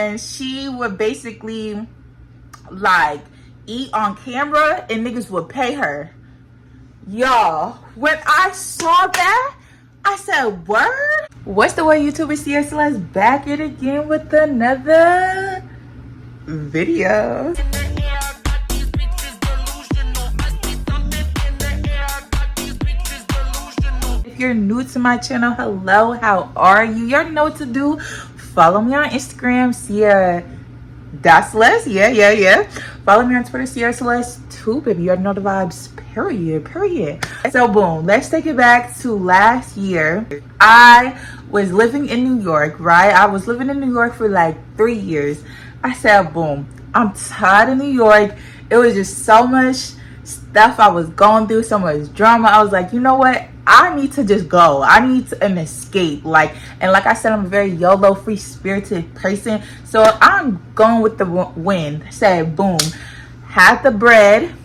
and she would basically like eat on camera and niggas would pay her. Y'all, when I saw that, I said, word? What's the word, YouTube? It's Ciara Celeste back it again with another video. If you're new to my channel, hello, how are you? You already know what to do. Follow me on Instagram, Ciara Celeste. Yeah. Follow me on Twitter, Ciara Celeste 2, baby. You already know the vibes. Period. So boom, let's take it back to last year. I was living in New York, right? I was living in New York for like 3 years. I said, boom, I'm tired of New York. It was just so much stuff I was going through, so much drama. I was like, you know what? I need to just go. I need an escape. Like I said, I'm a very YOLO, free-spirited person. So I'm going with the wind. I said, boom, had the bread,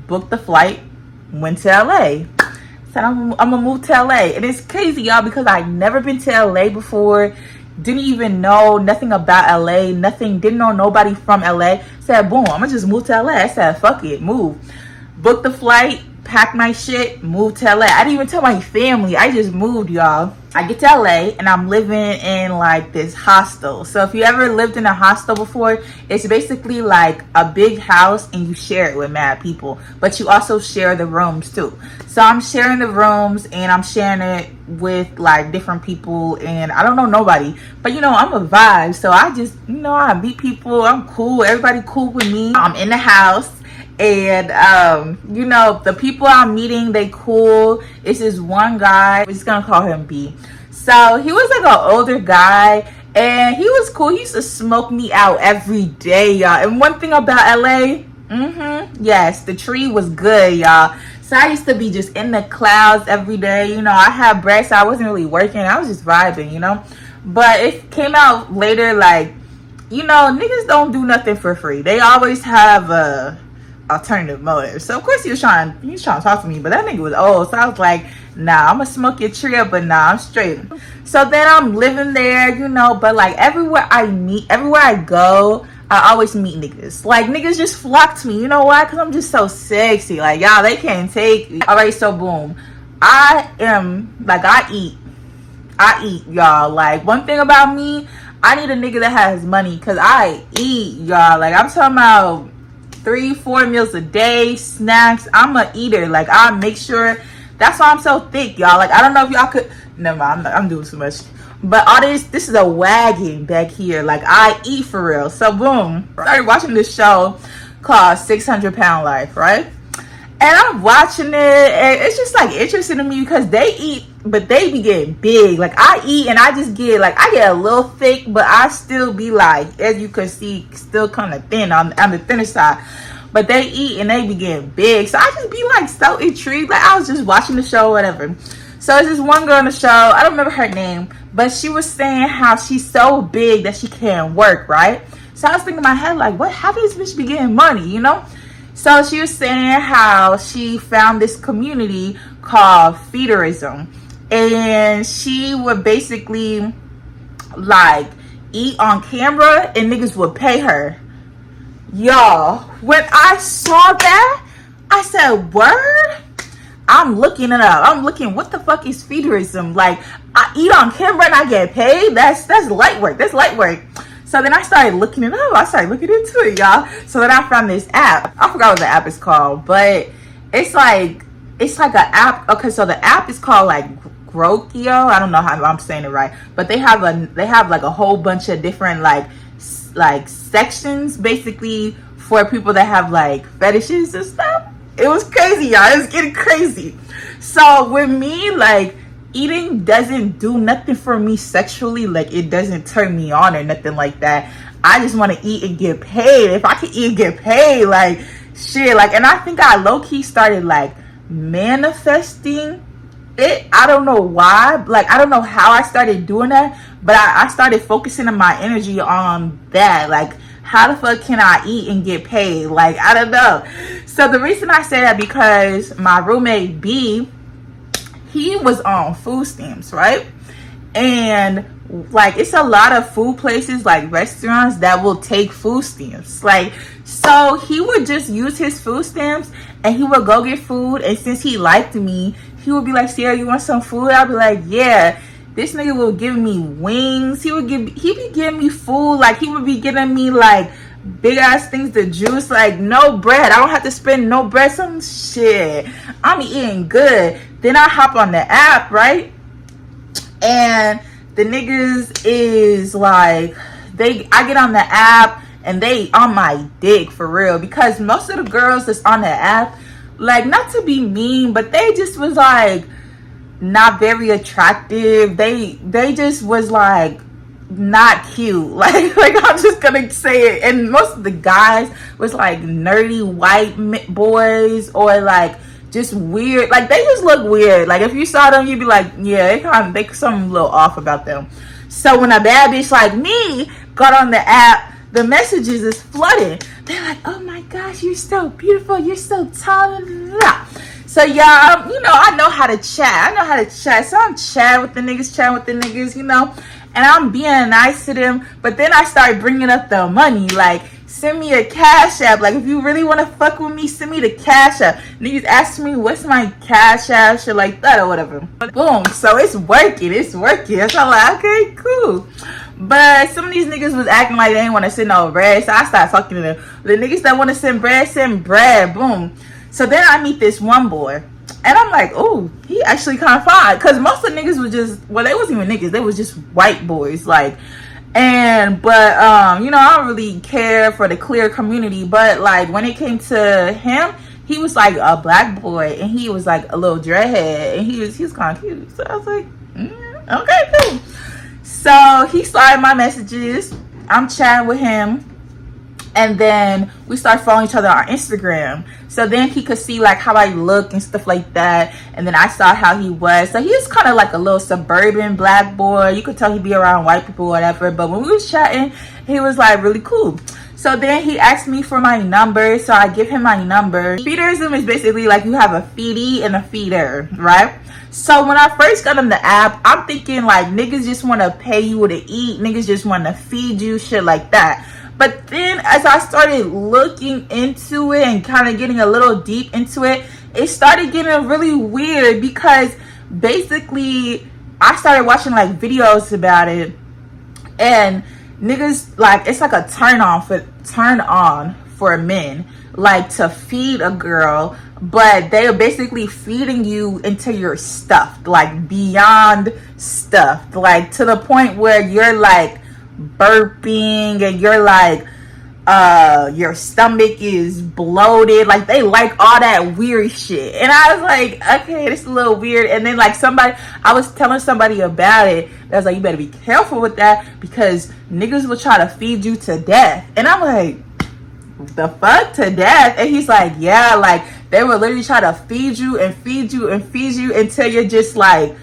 booked the flight, went to LA. Said I'm gonna move to LA. And it's crazy, y'all, because I'd never been to LA before. Didn't even know nothing about LA. Didn't know nobody from LA. Said, boom, I'm gonna just move to LA. I said, fuck it, move. Booked the flight, packed my shit, moved to LA. I didn't even tell my family. I just moved, y'all. I get to LA and I'm living in like this hostel. So if you ever lived in a hostel before, it's basically like a big house and you share it with mad people, but you also share the rooms too. So I'm sharing the rooms and I'm sharing it with like different people and I don't know nobody, but you know, I'm a vibe. So I just, you know, I meet people. I'm cool. Everybody cool with me. I'm in the house. And you know, the people I'm meeting, they cool. It's this one guy, we're just gonna call him B. So he was like an older guy and he was cool. He used to smoke me out every day, y'all. And one thing about LA, yes, the tree was good, y'all. So I used to be just in the clouds every day. You know, I had bread, so I wasn't really working. I was just vibing, you know. But it came out later, like, you know, niggas don't do nothing for free. They always have a alternative motive. So of course he was trying to talk to me, but that nigga was old. So I was like, nah, I'm gonna smoke your tree up, but nah, I'm straight. So then I'm living there, you know, but like everywhere I go, I always meet niggas. Like niggas just flock to me. You know why? Because I'm just so sexy. Like, y'all, they can't take me. Alright, so boom. I am like, I eat, y'all. Like, one thing about me, I need a nigga that has money, because I eat, y'all. Like, I'm talking about 3-4 meals a day, snacks. I'm a eater. Like, I make sure. That's why I'm so thick, y'all. Like, I don't know if y'all could. Never mind, I'm doing too much. But all this is a wagon back here. Like, I eat for real. So boom, I started watching this show called 600 Pound Life, right? And I'm watching it, and it's just like interesting to me because they eat, but they be getting big. Like, I eat and I just get like, I get a little thick, but I still be like, as you can see, still kind of thin on the thinner side. But they eat and they be getting big. So I just be like so intrigued. Like, I was just watching the show or whatever. So it's this one girl on the show, I don't remember her name, but she was saying how she's so big that she can't work, right? So I was thinking in my head, like, what? How does this bitch be getting money, you know? So she was saying how she found this community called FEEDERISM. And she would basically like eat on camera and niggas would pay her. Y'all, when I saw that, I said, word? I'm looking it up. I'm looking, what the fuck is FEEDERISM? Like, I eat on camera and I get paid? That's light work. That's light work. So then I started looking it up. I started looking into it, y'all. So then I found this app. I forgot what the app is called, but it's like an app. Okay, so the app is called like Grokio. I don't know how I'm saying it right, but they have like a whole bunch of different like sections basically for people that have like fetishes and stuff. It was crazy, y'all. It was getting crazy. So with me, like, eating doesn't do nothing for me sexually. Like, it doesn't turn me on or nothing like that. I just want to eat and get paid. If I can eat and get paid, like, shit. Like, and I think I low-key started like manifesting it. I don't know why. Like, I don't know how I started doing that, but I started focusing my energy on that. Like, how the fuck can I eat and get paid? Like, I don't know. So the reason I say that, because my roommate B, he was on food stamps, right? And like, it's a lot of food places, like restaurants, that will take food stamps. Like, so he would just use his food stamps and he would go get food. And since he liked me, he would be like, Ciara, you want some food? I'd be like, yeah. This nigga will give me wings. He be giving me food. Like, he would be giving me like big ass things to juice. Like, no bread. I don't have to spend no bread. Some shit. I'm eating good. Then I hop on the app, right? And the niggas is like, I get on the app and they on my dick for real, because most of the girls that's on the app, like, not to be mean, but they just was like not very attractive. They just was like not cute. Like I'm just gonna say it. And most of the guys was like nerdy white boys, or like just weird. Like, they just look weird. Like, if you saw them, you'd be like, yeah, they something a little off about them. So when a bad bitch like me got on the app, the messages is flooded. They're like, oh my gosh, you're so beautiful, you're so tall. So y'all, you know, I know how to chat. So I'm chatting with the niggas, you know, and I'm being nice to them. But then I start bringing up the money, like, send me a cash app. Like, if you really want to fuck with me, send me the cash app. Niggas ask me, what's my cash app? Shit like that or whatever. But boom. So it's working. So I'm like, okay, cool. But some of these niggas was acting like they didn't want to send no bread. So I started talking to them. The niggas that want to send bread. Boom. So then I meet this one boy. And I'm like, oh, he actually kind of fine. Because most of the niggas was just, well, they wasn't even niggas. They was just white boys. Like, but you know, I don't really care for the clear community. But like, when it came to him, he was like a black boy, and he was like a little dreadhead, and he was kind of cute. So I was like, okay, cool. So he started my messages. I'm chatting with him, and then we start following each other on Instagram. So then he could see like how I look and stuff like that. And then I saw how he was. So he was kind of like a little suburban black boy. You could tell he'd be around white people or whatever. But when we was chatting, he was like really cool. So then he asked me for my number. So I give him my number. FEEDERISM is basically like you have a feedie and a feeder, right? So when I first got on the app, I'm thinking like niggas just want to pay you to eat. Niggas just want to feed you, shit like that. But then as I started looking into it and kind of getting a little deep into it, it started getting really weird, because basically I started watching like videos about it, and niggas, like, it's like a turn on for men, like, to feed a girl, but they are basically feeding you until you're stuffed, like beyond stuffed, like to the point where you're like burping and you're like your stomach is bloated. Like, they like all that weird shit. And I was like, okay, this is a little weird. And then like I was telling somebody about it, that was like, you better be careful with that, because niggas will try to feed you to death. And I'm like, the fuck, to death? And he's like, yeah, like they will literally try to feed you and feed you and feed you until you're just like,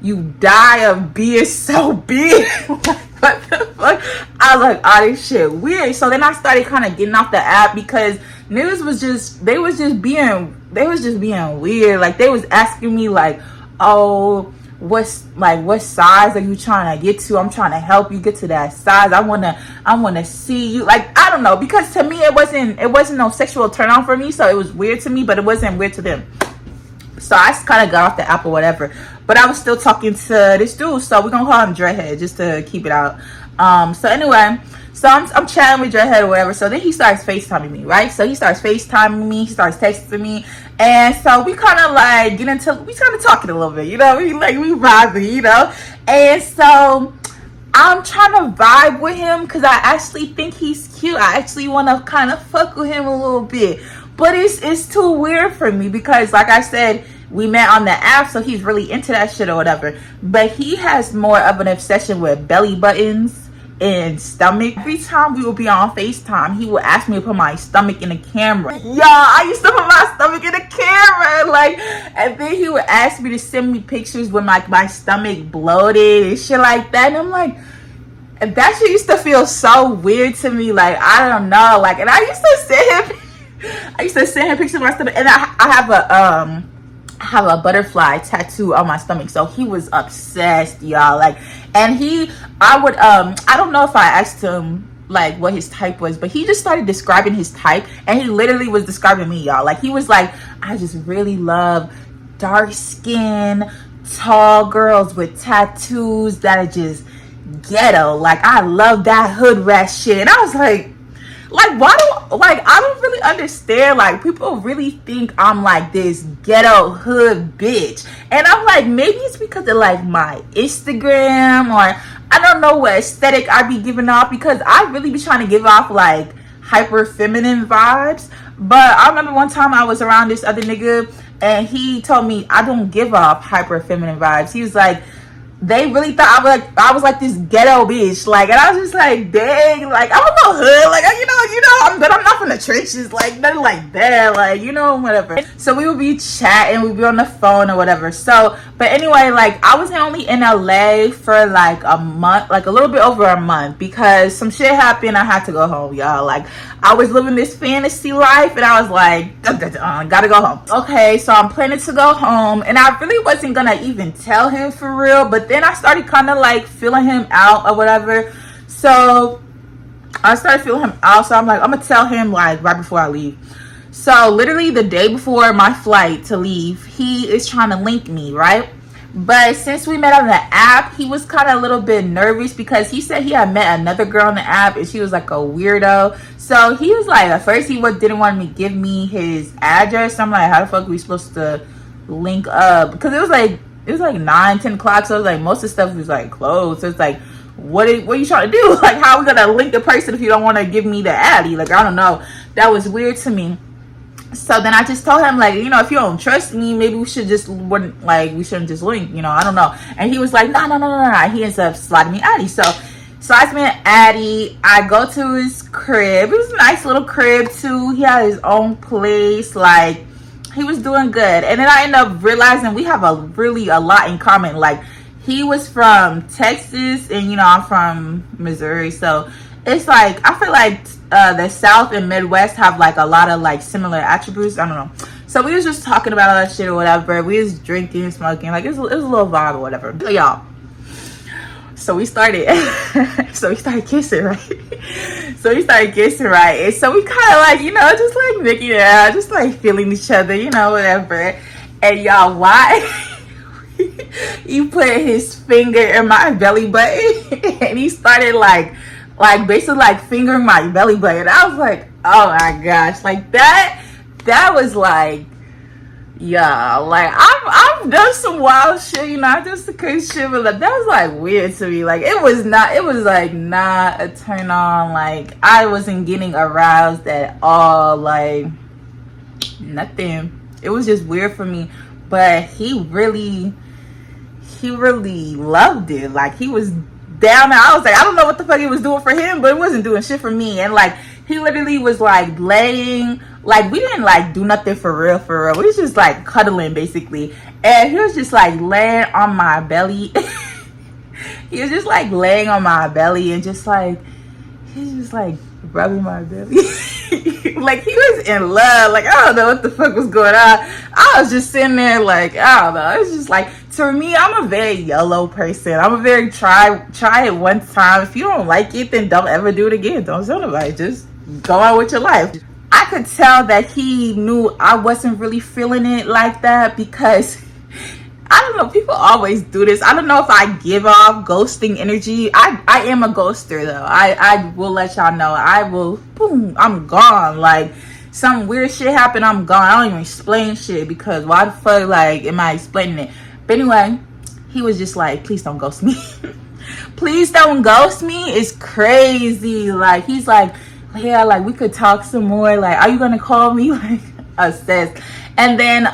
you die of being so big. What the fuck? I was like, oh, this shit weird. So then I started kind of getting off the app, because niggas was just being weird. Like, they was asking me like, oh, what size are you trying to get to? I'm trying to help you get to that size. I wanna see you. Like, I don't know, because to me it wasn't no sexual turn on for me, so it was weird to me, but it wasn't weird to them. So I just kind of got off the app or whatever. But I was still talking to this dude. So we're going to call him Dreadhead just to keep it out. So anyway, so I'm chatting with Dreadhead or whatever. So then he starts FaceTiming me, right? So he starts FaceTiming me. He starts texting me. And so we kind of like we started talking a little bit, you know? We vibing, you know? And so I'm trying to vibe with him, because I actually think he's cute. I actually want to kind of fuck with him a little bit. But it's too weird for me, because like I said, we met on the app, so he's really into that shit or whatever. But he has more of an obsession with belly buttons and stomach. Every time we would be on FaceTime, he would ask me to put my stomach in the camera. Y'all, I used to put my stomach in the camera. Like, and then he would ask me to send me pictures with my stomach bloated and shit like that. And I'm like, and that shit used to feel so weird to me. Like, I don't know. Like, and I used to send him pictures of my stomach. And I have have a butterfly tattoo on my stomach. So he was obsessed, y'all. Like, and I don't know if I asked him like what his type was, but he just started describing his type, and he literally was describing me, y'all. Like, he was like, I just really love dark skin, tall girls with tattoos that are just ghetto. Like, I love that hood rat shit. And I was like, I don't really understand. Like, people really think I'm like this ghetto hood bitch, and I'm like, maybe it's because of like my Instagram, or I don't know what aesthetic I be giving off, because I really be trying to give off like hyper feminine vibes. But I remember one time I was around this other nigga, and he told me I don't give off hyper feminine vibes. He was like, they really thought I was like this ghetto bitch, like, and I was just like, dang, like, I'm a little hood, like, but I'm not from the trenches, like, nothing like that, like, whatever. So we would be chatting, we'd be on the phone or whatever. So, but anyway, like, I was only in LA for like a month, like a little bit over a month, because some shit happened. I had to go home, y'all. Like, I was living this fantasy life, and I was like, gotta go home. Okay, so I'm planning to go home, and I really wasn't gonna even tell him for real, but then I started kind of like feeling him out or whatever. So I started feeling him out, so I'm like, I'm gonna tell him like right before I leave. So literally the day before my flight to leave, he is trying to link me, right? But since we met on the app, he was kind of a little bit nervous, because he said he had met another girl on the app and she was like a weirdo. So he was like, at first he didn't want me to give me his address. I'm like, how the fuck are we supposed to link up? Because it was like 9-10 o'clock, so it was like most of the stuff was like closed. So it's like, what are you trying to do? Like, how are we gonna link the person if you don't want to give me the addy? Like, I don't know, that was weird to me. So then I just told him, like, if you don't trust me, maybe we shouldn't just link, I don't know. And he was like, no. He ends up sliding me addy. So slides me an addy. I go to his crib. It was a nice little crib too. He had his own place. Like, he was doing good. And then I ended up realizing we have a lot in common. Like, he was from Texas, and I'm from Missouri. So it's like, I feel like the South and Midwest have like a lot of like similar attributes. I don't know. So we was just talking about all that shit or whatever. We was drinking, smoking, like it was a little vibe or whatever. So y'all, so we started kissing, right? And so we kind of like, just like making it out, just like feeling each other, whatever. And y'all, why he put his finger in my belly button and he started like basically like fingering my belly button. I was like, oh my gosh, like that was like, yeah, like I've done some wild shit, I done some crazy shit, but like, that was like weird to me. Like, it was like not a turn on. Like, I wasn't getting aroused at all, like nothing. It was just weird for me. But he really loved it. Like, he was down there. I was like, I don't know what the fuck he was doing for him, but it wasn't doing shit for me. And like, he literally was like laying, like, we didn't like do nothing for real. We was just like cuddling basically, and he was just like laying on my belly. He was just like laying on my belly and just like, he's just like rubbing my belly. Like, he was in love. Like, I don't know what the fuck was going on. I was just sitting there like, I don't know. It's just like, to me, I'm a very YOLO person. I'm a very try it one time. If you don't like it, then don't ever do it again. Don't tell nobody. Just go on with your life. I could tell that he knew I wasn't really feeling it like that, because I don't know, people always do this. I don't know if I give off ghosting energy. I am a ghoster though. I will let y'all know. I will, boom, I'm gone. Like, some weird shit happened, I'm gone. I don't even explain shit, because why the fuck, like, am I explaining it? But anyway, he was just like, please don't ghost me. Please don't ghost me. It's crazy. Like, he's like, yeah, like, we could talk some more. Like, are you gonna call me? Like, obsessed. And then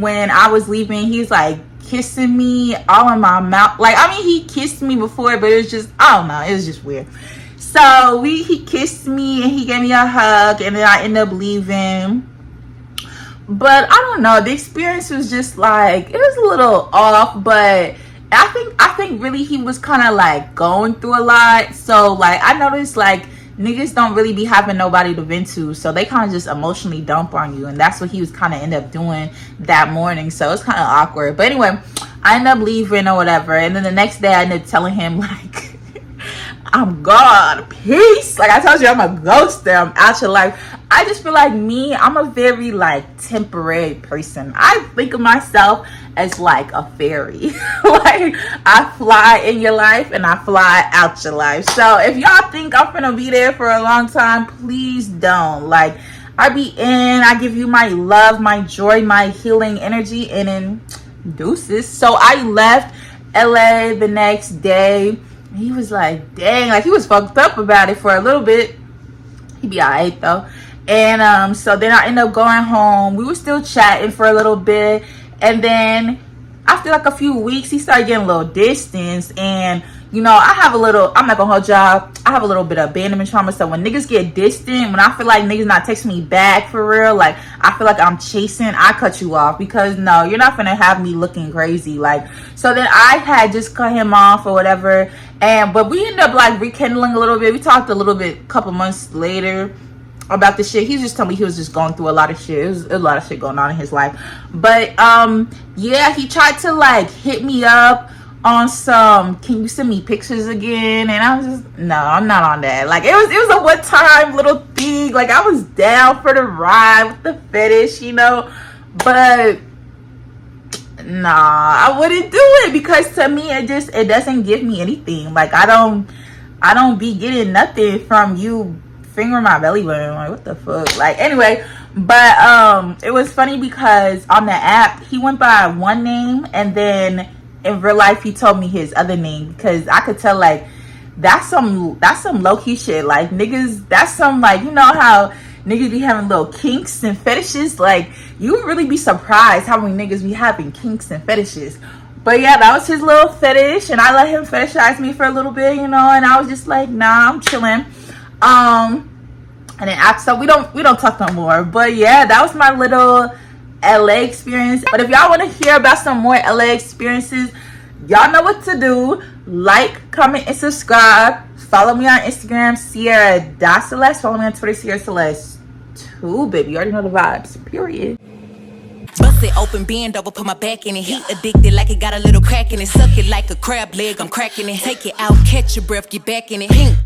when I was leaving, he's like kissing me all in my mouth. Like, I mean, he kissed me before, but it was just, I don't know, it was just weird. So he kissed me and he gave me a hug, and then I ended up leaving. But I don't know, the experience was just like, it was a little off, but I think really he was kind of like going through a lot. So like, I noticed like niggas don't really be having nobody to vent to, so they kind of just emotionally dump on you, and that's what he was kind of end up doing that morning. So it's kind of awkward. But anyway, I ended up leaving or whatever, and then the next day I ended up telling him like, I'm gone, peace. Like I told you, I'm a ghoster, I'm out your life. I just feel like I'm a very like temporary person. I think of myself as like a fairy. Like I fly in your life and I fly out your life. So if y'all think I'm gonna be there for a long time, please don't. Like I give you my love, my joy, my healing energy, and then deuces. So I left LA the next day. He was like, dang, like he was fucked up about it for a little bit. He be alright though. And so then I ended up going home. We were still chatting for a little bit, and then after like a few weeks he started getting a little distance. And you know, I'm not gonna hold y'all, I have a little bit of abandonment trauma. So when niggas get distant, when I feel like niggas not texting me back for real, like I feel like I'm chasing, I cut you off, because no, you're not gonna have me looking crazy. Like, so then I had just cut him off or whatever. But we ended up like rekindling a little bit. We talked a little bit a couple months later about the shit. He just told me he was just going through a lot of shit. It was a lot of shit going on in his life. But yeah, he tried to like hit me up on some, can you send me pictures again? And I was just, no, I'm not on that. Like it was a one time little thing. Like I was down for the ride with the fetish, you know, but nah, I wouldn't do it, because to me it doesn't give me anything. Like I don't be getting nothing from you fingering my belly button. Like what the fuck. Like anyway, but it was funny because on the app he went by one name, and then in real life he told me his other name, because I could tell like that's some low-key shit. Like niggas, that's some, like, you know how niggas be having little kinks and fetishes. Like you would really be surprised how many niggas be having kinks and fetishes. But yeah, that was his little fetish, and I let him fetishize me for a little bit, you know, and I was just like, nah, I'm chilling. And then after, so we don't talk no more. But yeah, that was my little LA experience. But if y'all want to hear about some more LA experiences, y'all know what to do. Like, comment, and subscribe. Follow me on Instagram, Ciara Celeste. Follow me on Twitter, Ciara Celeste 2, baby. You already know the vibes, period. Bust it open, bend over, put my back in it. Heat addicted like it got a little crack in it. Suck it like a crab leg, I'm cracking it. Take it out, catch your breath, get back in it.